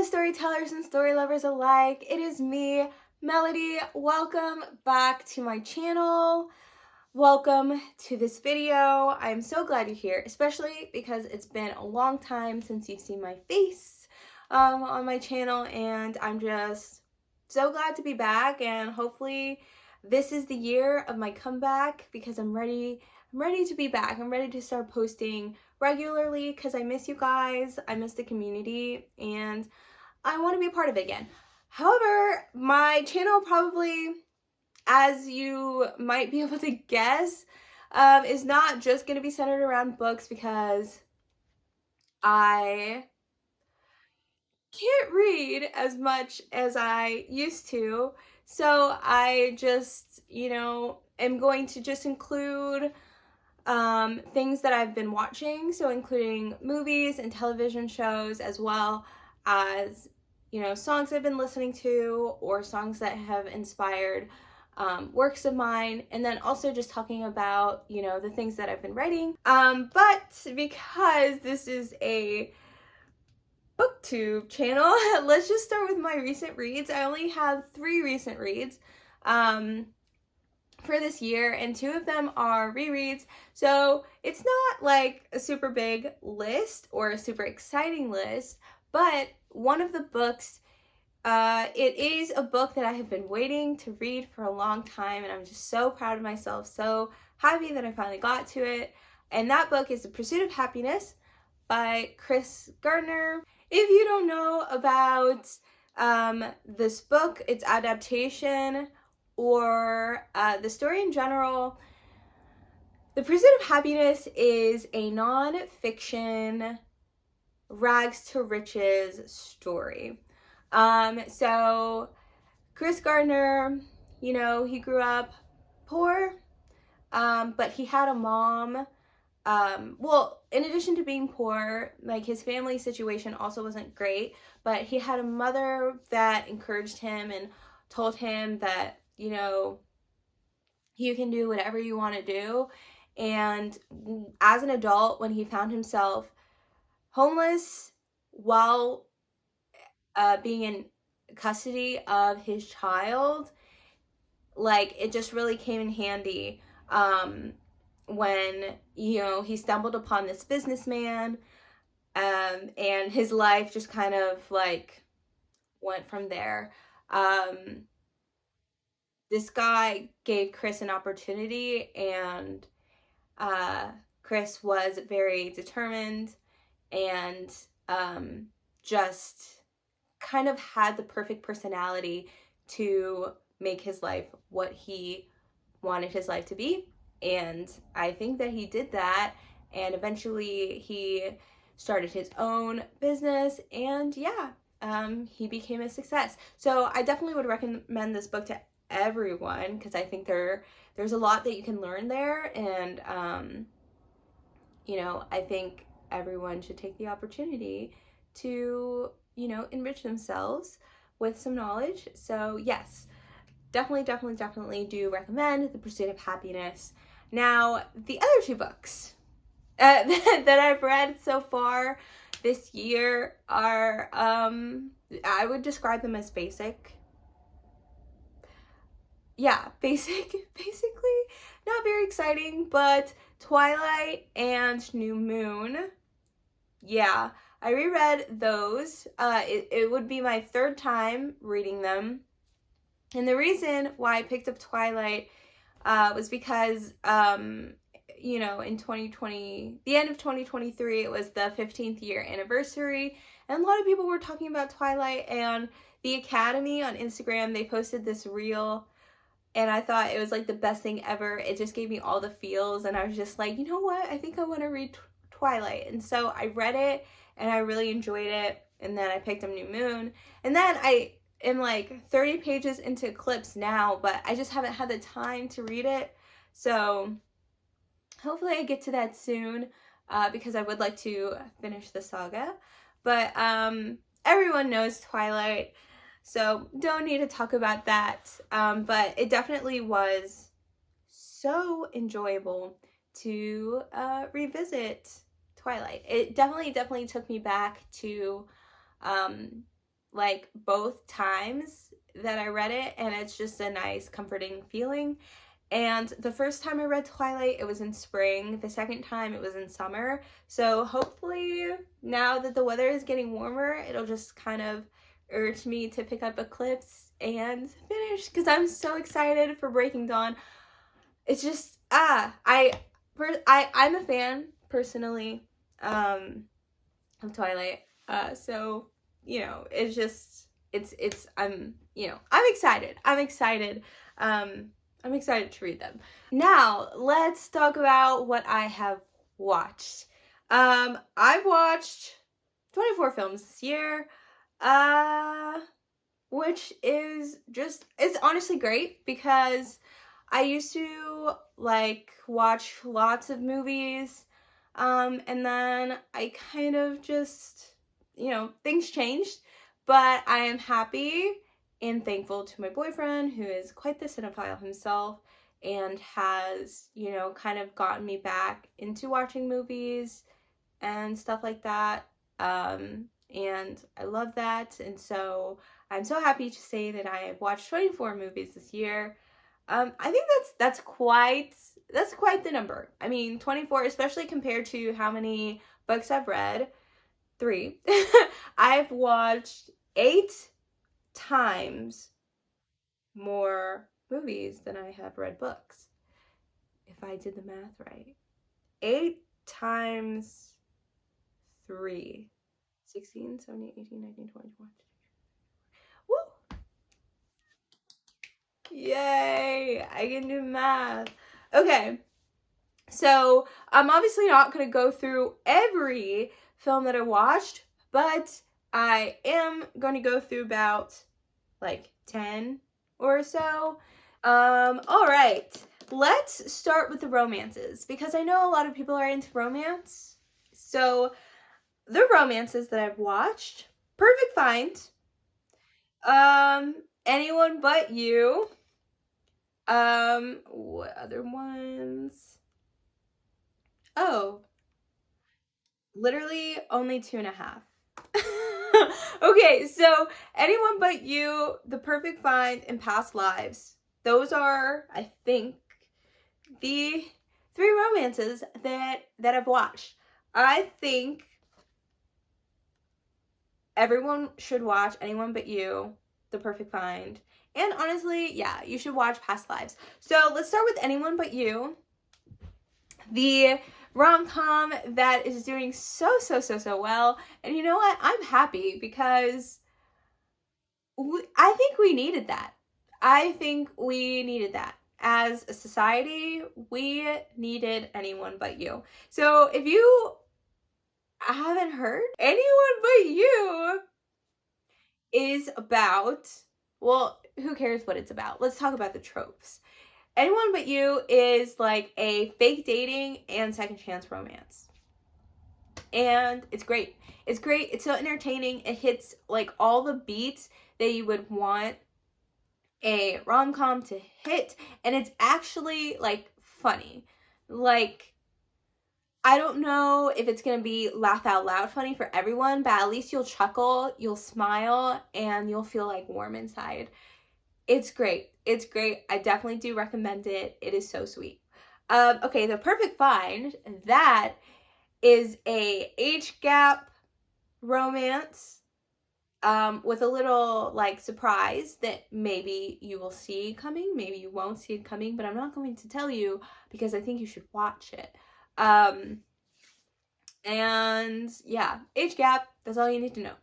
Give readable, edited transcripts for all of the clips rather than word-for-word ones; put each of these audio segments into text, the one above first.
storytellers and story lovers alike. It is me, Melody. Welcome back to my channel. Welcome to this video. I'm so glad you're here, especially because it's been a long time since you've seen my face on my channel, and I'm just so glad to be back, and hopefully this is the year of my comeback because I'm ready to be back. I'm ready to start posting regularly because I miss you guys, I miss the community, and I want to be a part of it again. However, my channel probably, as you might be able to guess, is not just going to be centered around books because I can't read as much as I used to. So I just, am going to just include things that I've been watching, so including movies and television shows, as well as, songs I've been listening to or songs that have inspired works of mine, and then also just talking about, the things that I've been writing. But because this is a booktube channel, let's just start with my recent reads. I only have 3 recent reads for this year, and 2 of them are rereads, so it's not like a super big list or a super exciting list, but one of the books, it is a book that I have been waiting to read for a long time, and I'm just so proud of myself, so happy that I finally got to it. And that book is The Pursuit of Happiness by Chris Gardner. If you don't know about this book, its adaptation, or the story in general, The Pursuit of Happiness is a non-fiction rags to riches story. So Chris Gardner, he grew up poor, but he had a mom. Well, in addition to being poor, like, his family situation also wasn't great, but he had a mother that encouraged him and told him that, you can do whatever you want to do. And as an adult, when he found himself homeless while being in custody of his child, like, it just really came in handy when, he stumbled upon this businessman, and his life just kind of, like, went from there. This guy gave Chris an opportunity, and Chris was very determined and just kind of had the perfect personality to make his life what he wanted his life to be. And I think that he did that, and eventually he started his own business, and he became a success. So I definitely would recommend this book to everyone because I think there's a lot that you can learn there, and I think everyone should take the opportunity to enrich themselves with some knowledge. So yes, definitely do recommend The Pursuit of Happiness. Now, the other 2 books that I've read so far this year are, I would describe them as basic. Yeah, basically not very exciting, but Twilight and New Moon. Yeah, I reread those. It would be my 3rd time reading them. And the reason why I picked up Twilight was because, in 2020, the end of 2023, it was the 15th year anniversary, and a lot of people were talking about Twilight, and the Academy on Instagram, they posted this reel, and I thought it was like the best thing ever. It just gave me all the feels, and I was just like, you know what, I think I want to read Twilight. And so I read it, and I really enjoyed it, and then I picked up New Moon, and then I am like 30 pages into Eclipse now, but I just haven't had the time to read it, so hopefully I get to that soon, because I would like to finish the saga. But everyone knows Twilight, so don't need to talk about that, but it definitely was so enjoyable to revisit Twilight. It definitely took me back to like both times that I read it, and it's just a nice comforting feeling. And the first time I read Twilight, it was in spring. The second time, it was in summer. So hopefully, now that the weather is getting warmer, it'll just kind of urge me to pick up Eclipse and finish, because I'm so excited for Breaking Dawn. It's just, I'm a fan, personally, of Twilight. So, you know, it's just, I'm excited. I'm excited to read them. Now, let's talk about what I have watched. I watched 24 films this year, which is just, it's honestly great, because I used to, like, watch lots of movies, and then I kind of just, you know, things changed, but I am happy and thankful to my boyfriend, who is quite the cinephile himself, and has, you know, kind of gotten me back into watching movies and stuff like that, and I love that, and so I'm so happy to say that I have watched 24 movies this year. I think that's quite the number. I mean, 24, especially compared to how many books I've read. 3. I've watched 8 times more movies than I have read books, if I did the math right. 8 times 3. 16, 17, 18, 19, 20, 21. Woo! Yay! I can do math. Okay. So, I'm obviously not going to go through every film that I watched, but I am going to go through about, like, 10 or so. All right. Let's start with the romances, because I know a lot of people are into romance. So, the romances that I've watched: Perfect Find, Anyone But You, what other ones? Oh, literally only 2.5. Okay, so Anyone But You, The Perfect Find, and Past Lives. Those are, I think, the 3 romances that I've watched. I think everyone should watch Anyone But You, The Perfect Find, and honestly, yeah, you should watch Past Lives. So let's start with Anyone But You, the rom-com that is doing so well. And you know what? I'm happy, because I think we needed that. I think we needed that. As a society, we needed Anyone But You. So if you haven't heard, Anyone But You is about, well, who cares what it's about? Let's talk about the tropes. Anyone But You is like a fake dating and second chance romance. And it's great. It's great. It's so entertaining. It hits like all the beats that you would want a rom-com to hit, and it's actually like funny. Like, I don't know if it's gonna be laugh out loud funny for everyone, but at least you'll chuckle, you'll smile, and you'll feel like warm inside. It's great. It's great. I definitely do recommend it. It is so sweet. Okay, The Perfect Find, that is a age gap romance, with a little, like, surprise that maybe you will see coming, maybe you won't see it coming, but I'm not going to tell you, because I think you should watch it. And yeah, age gap, that's all you need to know.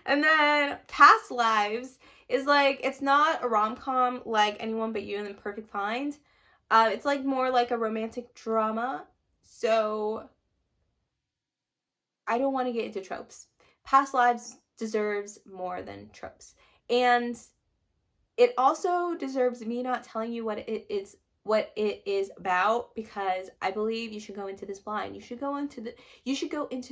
And then Past Lives is like, it's not a rom-com like Anyone But You and The Perfect Find. It's like more like a romantic drama. So I don't want to get into tropes. Past Lives deserves more than tropes. And it also deserves me not telling you what it is about, because I believe you should go into this blind. You should go into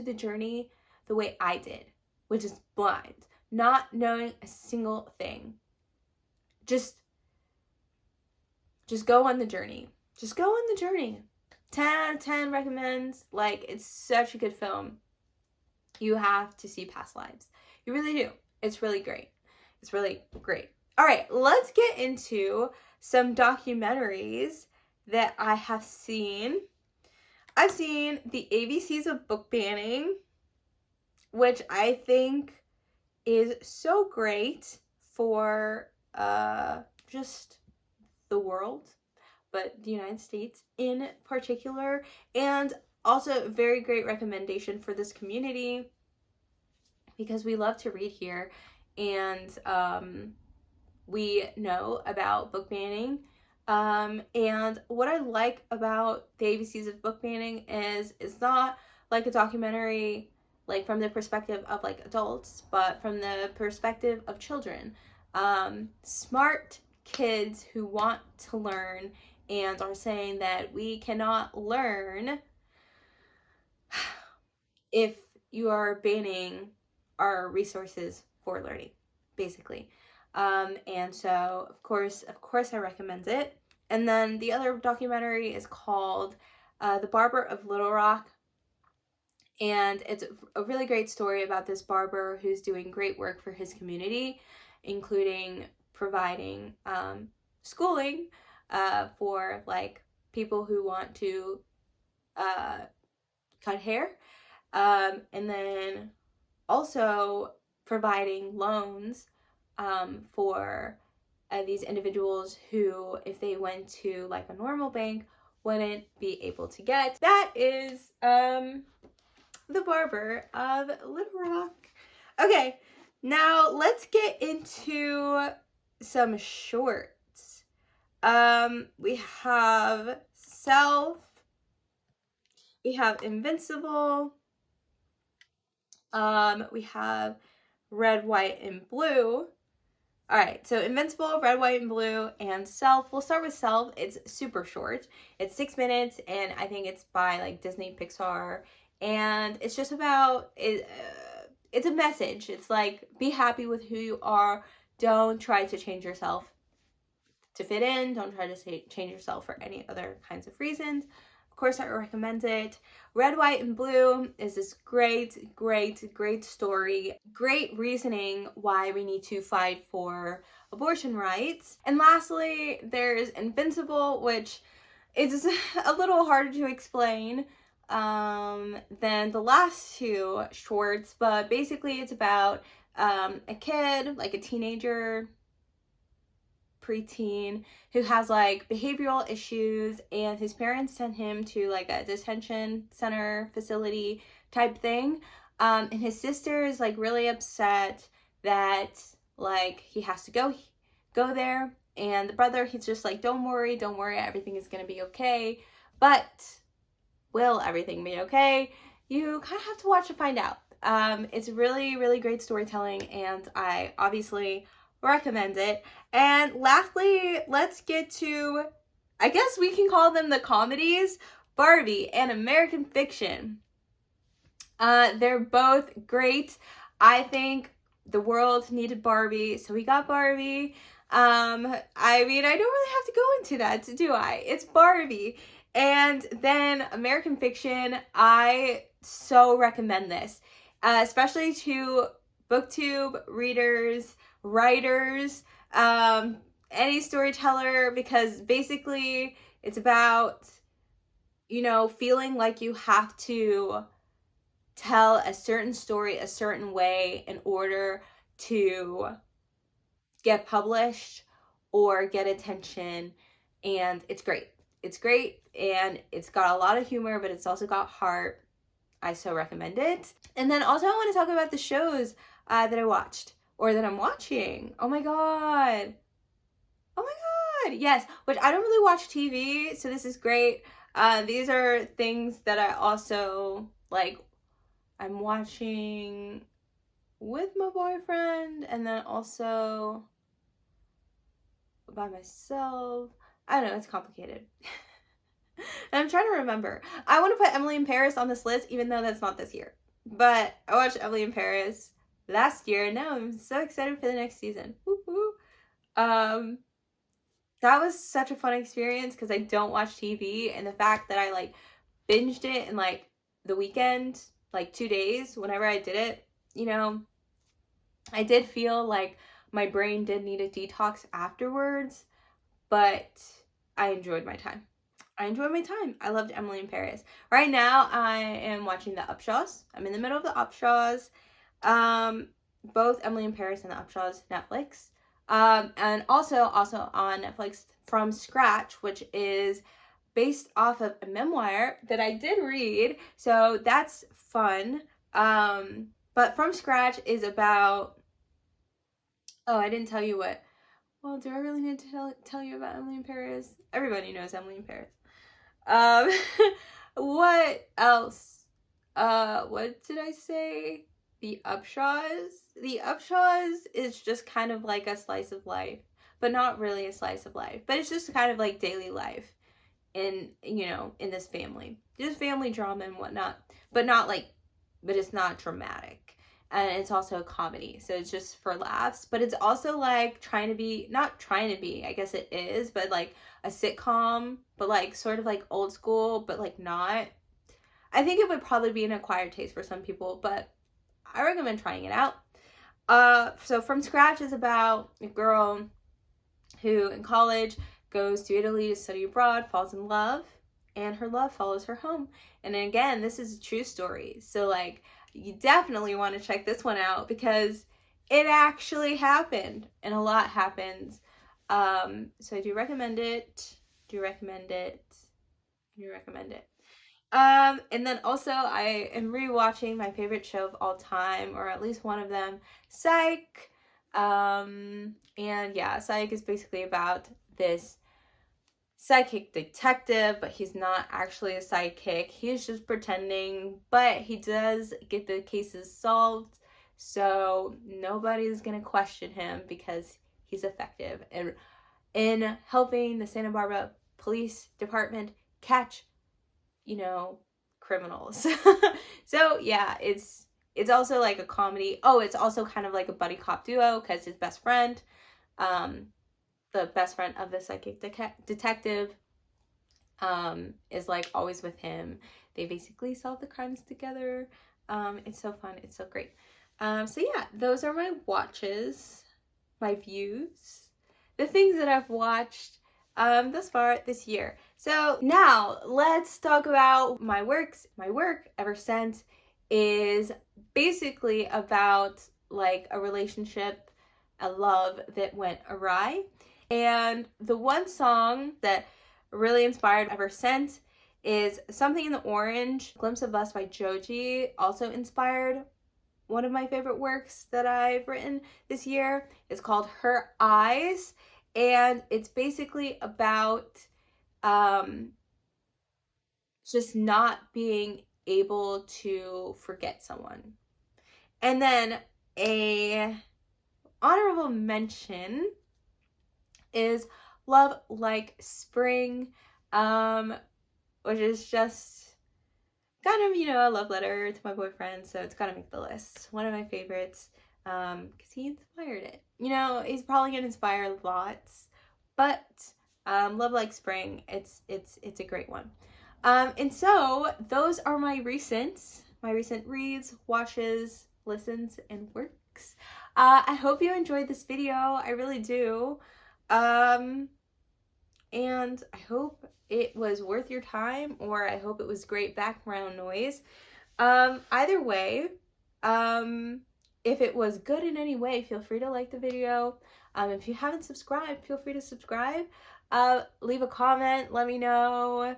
the journey the way I did, which is blind, not knowing a single thing. Just go on the journey. Just go on the journey. 10 out of 10 recommends. Like, it's such a good film. You have to see Past Lives. You really do. It's really great. It's really great. All right, let's get into some documentaries that I have seen. I've seen the ABCs of book banning, which I think is so great for just the world, but the United States in particular, and also a very great recommendation for this community because we love to read here, and we know about book banning. And what I like about the ABCs of book banning is it's not like a documentary like from the perspective of like adults, but from the perspective of children. Smart kids who want to learn and are saying that we cannot learn if you are banning our resources for learning, basically. And so of course I recommend it. And then the other documentary is called The Barber of Little Rock. And it's a really great story about this barber who's doing great work for his community, including providing schooling for like people who want to cut hair, and then also providing loans for these individuals who, if they went to like a normal bank, wouldn't be able to get. That is The Barber of Little Rock. Okay, now let's get into some shorts. We have Self, we have Invincible, we have Red, White, and Blue. All right, so Invincible, Red, White, and Blue, and Self. We'll start with Self. It's super short. It's 6 minutes, and I think it's by like Disney Pixar, and it's just about it. It's a message. It's like, be happy with who you are. Don't try to change yourself to fit in. Don't try to change yourself for any other kinds of reasons. Of course, I recommend it. Red, White, and Blue is this great story. Great reasoning why we need to fight for abortion rights. And lastly, there's Invincible, which is a little harder to explain than the last two shorts, but basically it's about a kid, like a teenager, preteen, who has like behavioral issues, and his parents sent him to like a detention center facility type thing, and his sister is like really upset that like he has to go there, and the brother, he's just like, don't worry, everything is gonna be okay. But will everything be okay? You kind of have to watch to find out. It's really great storytelling, and I obviously recommend it. And lastly, let's get to, I guess we can call them the comedies, Barbie and American Fiction. They're both great. I think the world needed Barbie, so we got Barbie. I mean, I don't really have to go into that, do I? It's Barbie. And then American Fiction, I so recommend this, especially to booktube readers, writers, any storyteller, because basically it's about, you know, feeling like you have to tell a certain story a certain way in order to get published or get attention, and it's great. It's great, and it's got a lot of humor, but it's also got heart. I so recommend it. And then also I want to talk about the shows that I watched, or that I'm watching. Oh my god. Yes, which I don't really watch TV, so this is great. These are things that I also, like, I'm watching with my boyfriend, and then also by myself. I don't know, it's complicated. And I'm trying to remember. I want to put Emily in Paris on this list, even though that's not this year. But I watched Emily in Paris last year, and now I'm so excited for the next season. Woo-hoo. That was such a fun experience because I don't watch TV, and the fact that I like binged it in like the weekend, like 2 days, whenever I did it, you know, I did feel like my brain did need a detox afterwards, but I enjoyed my time. I loved Emily in Paris. Right now, I am watching The Upshaws. I'm in the middle of The Upshaws. Both Emily in Paris and The Upshaws, Netflix. And also on Netflix, From Scratch, which is based off of a memoir that I did read. So that's fun. But From Scratch is about... Oh, I didn't tell you what... Well, do I really need to tell you about Emily in Paris? Everybody knows Emily in Paris. What else? What did I say? The Upshaws? The Upshaws is just kind of like a slice of life, but not really a slice of life. But it's just kind of like daily life in this family. Just family drama and whatnot. But it's not dramatic. And it's also a comedy, so it's just for laughs. But it's also like not trying to be, I guess it is, but like a sitcom, but like sort of like old school, but like not. I think it would probably be an acquired taste for some people, but I recommend trying it out. So From Scratch is about a girl who in college goes to Italy to study abroad, falls in love, and her love follows her home. And again, this is a true story. So like, you definitely want to check this one out because it actually happened and a lot happens. So I do recommend it. And then also I am rewatching my favorite show of all time, or at least one of them, Psych. And yeah, Psych is basically about this psychic detective, but he's not actually a psychic. He's just pretending, but he does get the cases solved, so nobody's gonna question him because he's effective in helping the Santa Barbara Police Department catch, criminals. So yeah, it's also like a comedy. Oh, it's also kind of like a buddy cop duo because his best friend, the best friend of the psychic detective, is like always with him. They basically solve the crimes together. It's so fun. It's so great. So yeah, those are my watches, my views, the things that I've watched thus far this year. So now let's talk about my works. My work ever since is basically about like a relationship, a love that went awry. And the one song that really inspired ever since is Something in the Orange. Glimpse of Us by Joji also inspired one of my favorite works that I've written this year. It's called Her Eyes, and it's basically about just not being able to forget someone. And then a honorable mention is Love Like Spring, which is just kind of, a love letter to my boyfriend, so it's gotta make the list. One of my favorites, because he inspired it. He's probably gonna inspire lots, but Love Like Spring, it's a great one. And so those are my recent reads, watches, listens, and works. I hope you enjoyed this video. I really do. And I hope it was worth your time, or I hope it was great background noise. Either way, if it was good in any way, feel free to like the video. If you haven't subscribed, feel free to subscribe. Leave a comment, let me know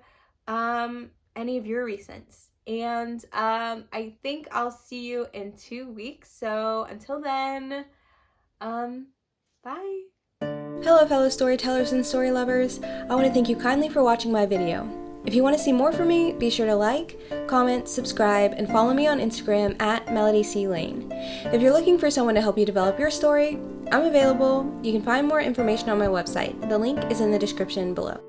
any of your recents. And I think I'll see you in 2 weeks. So until then, bye. Hello fellow storytellers and story lovers, I want to thank you kindly for watching my video. If you want to see more from me, be sure to like, comment, subscribe, and follow me on Instagram at MelodyCLane. If you're looking for someone to help you develop your story, I'm available. You can find more information on my website. The link is in the description below.